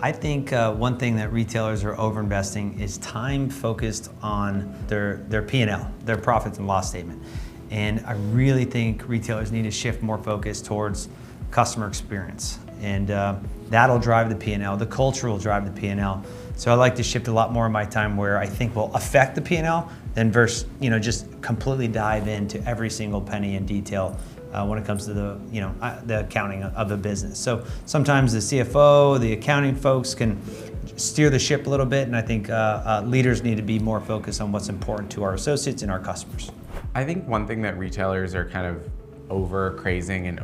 I think one thing that retailers are overinvesting is time focused on their P&L, their profits and loss statement. And I really think retailers need to shift more focus towards customer experience. And that'll drive the P&L, the culture will drive the P&L. So I like to shift a lot more of my time where I think will affect the P&L than versus, just completely dive into every single penny in detail when it comes to the accounting of the business. So sometimes the CFO, the accounting folks can steer the ship a little bit, and I think leaders need to be more focused on what's important to our associates and our customers. I think one thing that retailers are kind of over-crazing and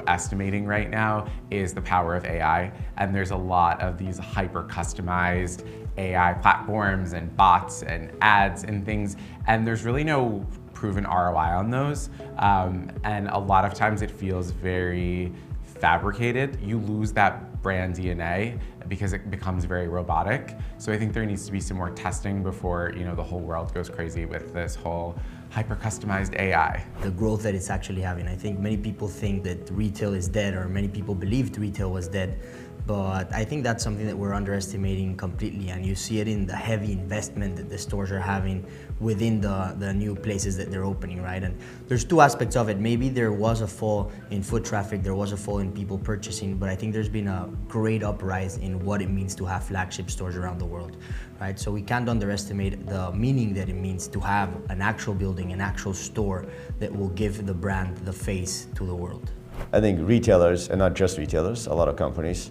estimating right now is the power of AI. And there's a lot of these hyper-customized AI platforms and bots and ads and things, and there's really no proven ROI on those. And a lot of times it feels very fabricated. You lose that brand DNA because it becomes very robotic. So I think there needs to be some more testing before the whole world goes crazy with this whole hyper-customized AI. The growth that it's actually having. I think many people think that retail is dead, or many people believed retail was dead. But I think that's something that we're underestimating completely, and you see it in the heavy investment that the stores are having within the new places that they're opening, right? And there's two aspects of it. Maybe there was a fall in foot traffic, there was a fall in people purchasing, but I think there's been a great uprise in what it means to have flagship stores around the world, right? So we can't underestimate the meaning that it means to have an actual building, an actual store that will give the brand the face to the world. I think retailers, and not just retailers, a lot of companies,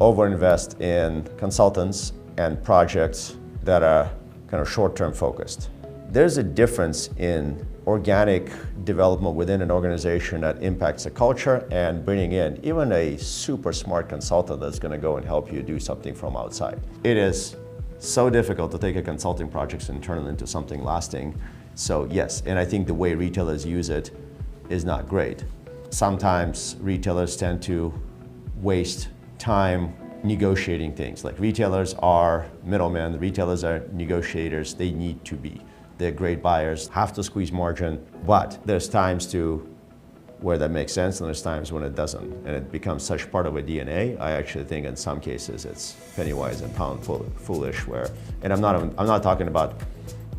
overinvest in consultants and projects that are kind of short-term focused. There's a difference in organic development within an organization that impacts the culture and bringing in even a super smart consultant that's going to go and help you do something from outside. It is so difficult to take a consulting project and turn it into something lasting. So yes, and I think the way retailers use it is not great. Sometimes retailers tend to waste time negotiating things. Like retailers are middlemen, retailers are negotiators, they need to be. They're great buyers, have to squeeze margin, but there's times where that makes sense and there's times when it doesn't. And it becomes such part of a DNA. I actually think in some cases it's penny-wise and pound foolish and I'm not talking about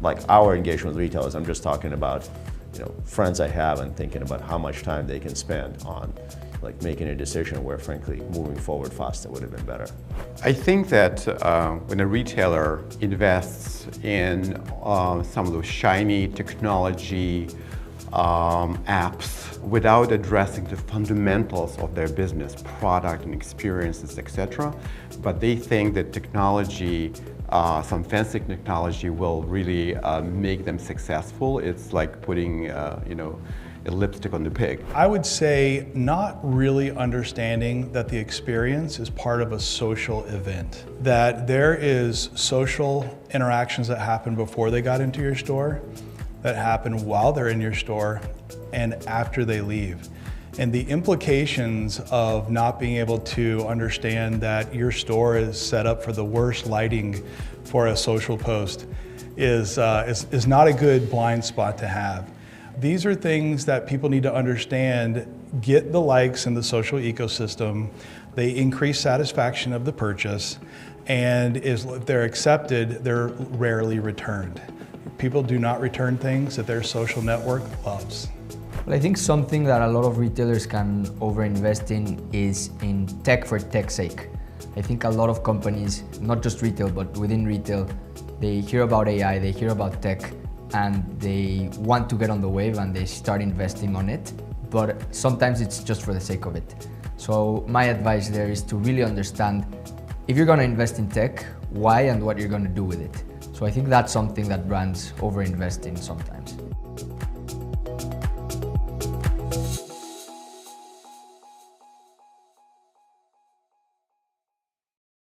like our engagement with retailers, I'm just talking about friends I have and thinking about how much time they can spend on like making a decision where frankly moving forward faster would have been better. I think that when a retailer invests in some of those shiny technology apps without addressing the fundamentals of their business, product and experiences, etc., but they think that technology, some fancy technology will really make them successful. It's like putting a lipstick on the pig. I would say not really understanding that the experience is part of a social event. That there is social interactions that happen before they got into your store, that happen while they're in your store, and after they leave. And the implications of not being able to understand that your store is set up for the worst lighting for a social post is not a good blind spot to have. These are things that people need to understand, get the likes in the social ecosystem, they increase satisfaction of the purchase, and if they're accepted, they're rarely returned. People do not return things that their social network loves. Well, I think something that a lot of retailers can overinvest in is in tech for tech's sake. I think a lot of companies, not just retail, but within retail, they hear about AI, they hear about tech, and they want to get on the wave and they start investing on it, but sometimes it's just for the sake of it. So my advice there is to really understand if you're going to invest in tech, why and what you're going to do with it. So I think that's something that brands overinvest in sometimes.